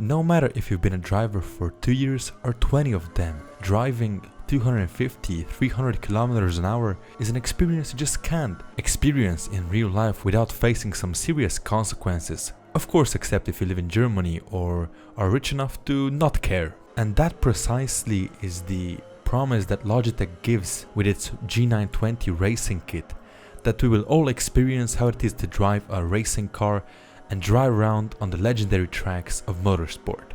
No matter if you've been a driver for 2 years or 20 of them, driving 250-300 kilometers an hour is an experience you just can't experience in real life without facing some serious consequences. Of course, except if you live in Germany or are rich enough to not care. And that precisely is the promise that Logitech gives with its G920 racing kit, that we will all experience how it is to drive a racing car and drive around on the legendary tracks of motorsport.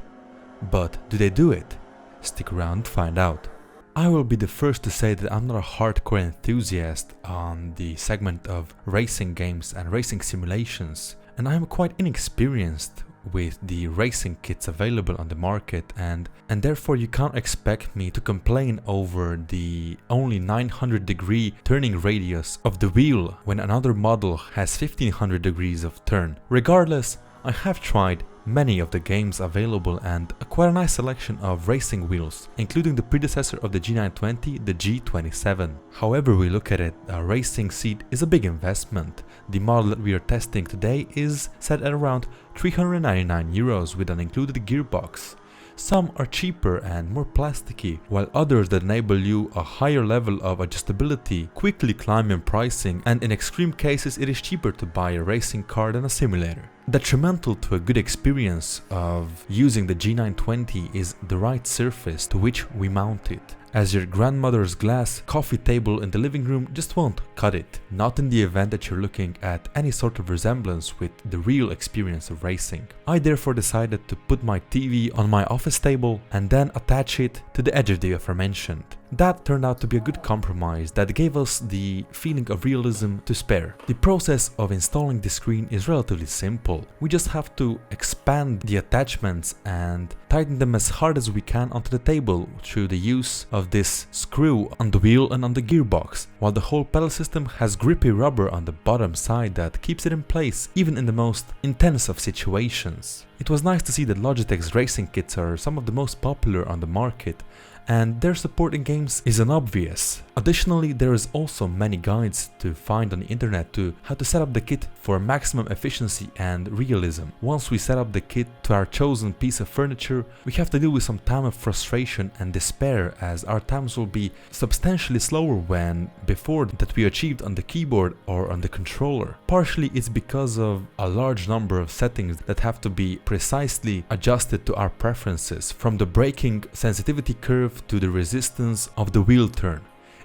But do they do it? Stick around to find out. I will be the first to say that I'm not a hardcore enthusiast on the segment of racing games and racing simulations, and I am quite inexperienced with the racing kits available on the market, and therefore you can't expect me to complain over the only 900-degree turning radius of the wheel when another model has 1500 degrees of turn. Regardless, I have tried many of the games available and quite a nice selection of racing wheels, including the predecessor of the G920, the G27. However we look at it, a racing seat is a big investment. The model that we are testing today is set at around 399 euros with an included gearbox. Some are cheaper and more plasticky, while others that enable you a higher level of adjustability quickly climb in pricing, and in extreme cases it is cheaper to buy a racing car than a simulator. Detrimental to a good experience of using the G920 is the right surface to which we mount it, as your grandmother's glass coffee table in the living room just won't cut it, not in the event that you're looking at any sort of resemblance with the real experience of racing. I therefore decided to put my TV on my office table and then attach it to the edge of the aforementioned. That turned out to be a good compromise that gave us the feeling of realism to spare. The process of installing the screen is relatively simple. We just have to expand the attachments and tighten them as hard as we can onto the table through the use of this screw on the wheel and on the gearbox, while the whole pedal system has grippy rubber on the bottom side that keeps it in place even in the most intense of situations. It was nice to see that Logitech's racing kits are some of the most popular on the market, and their support in games is unobvious. Additionally, there is also many guides to find on the internet to how to set up the kit for maximum efficiency and realism. Once we set up the kit to our chosen piece of furniture, we have to deal with some time of frustration and despair, as our times will be substantially slower when before that we achieved on the keyboard or on the controller. Partially it's because of a large number of settings that have to be precisely adjusted to our preferences, from the braking sensitivity curve to the resistance of the wheel turn.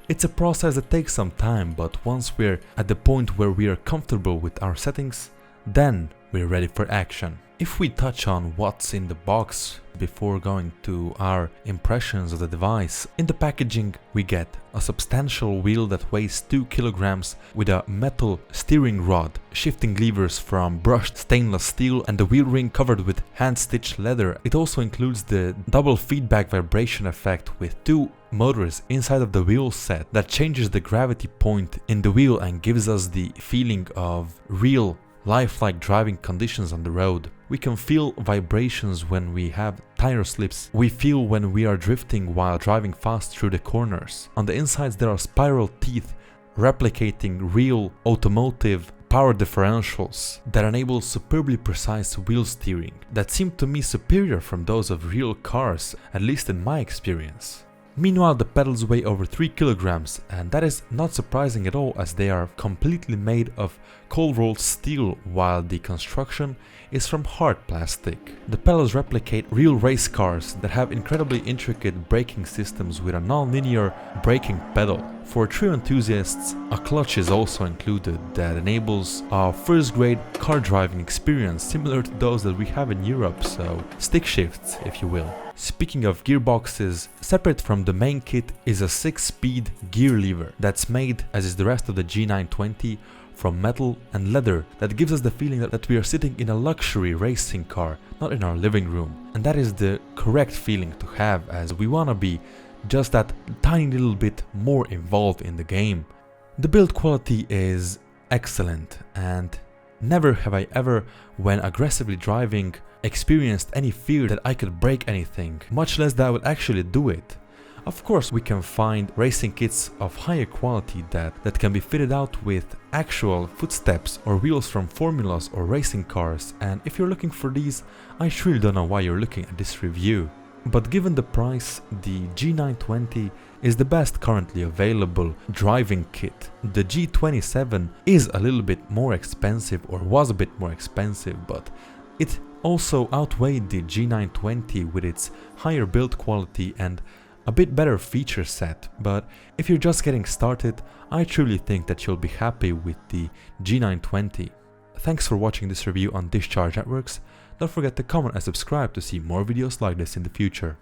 It's a process that takes some time, but once we're at the point where we are comfortable with our settings, then we're ready for action. If we touch on what's in the box before going to our impressions of the device, in the packaging we get a substantial wheel that weighs 2 kilograms with a metal steering rod, shifting levers from brushed stainless steel, and the wheel ring covered with hand-stitched leather. It also includes the double feedback vibration effect with 2 motors inside of the wheel set that changes the gravity point in the wheel and gives us the feeling of real lifelike driving conditions on the road. We can feel vibrations when we have tire slips. We feel when we are drifting while driving fast through the corners. On the insides there are spiral teeth replicating real automotive power differentials that enable superbly precise wheel steering that seem to me superior from those of real cars, at least in my experience. Meanwhile, the pedals weigh over 3 kilograms, and that is not surprising at all, as they are completely made of cold-rolled steel while the construction is from hard plastic. The pedals replicate real race cars that have incredibly intricate braking systems with a non-linear braking pedal. For true enthusiasts, a clutch is also included that enables a first-grade car driving experience similar to those that we have in Europe, so stick shifts if you will. Speaking of gearboxes, separate from the main kit is a 6-speed gear lever that's made, as is the rest of the G920, from metal and leather that gives us the feeling that we are sitting in a luxury racing car, not in our living room. And that is the correct feeling to have, as we wanna be just that tiny little bit more involved in the game. The build quality is excellent, and never have I ever, when aggressively driving, experienced any fear that I could break anything, much less that I would actually do it. Of course, we can find racing kits of higher quality that can be fitted out with actual footsteps or wheels from formulas or racing cars, and if you're looking for these, I truly don't know why you're looking at this review. But given the price, the G920 is the best currently available driving kit. The G27 is a little bit more expensive, or was a bit more expensive, but it also outweighed the G920 with its higher build quality and a bit better feature set. But if you're just getting started, I truly think that you'll be happy with the G920. Thanks for watching this review on Discharge Networks. Don't forget to comment and subscribe to see more videos like this in the future.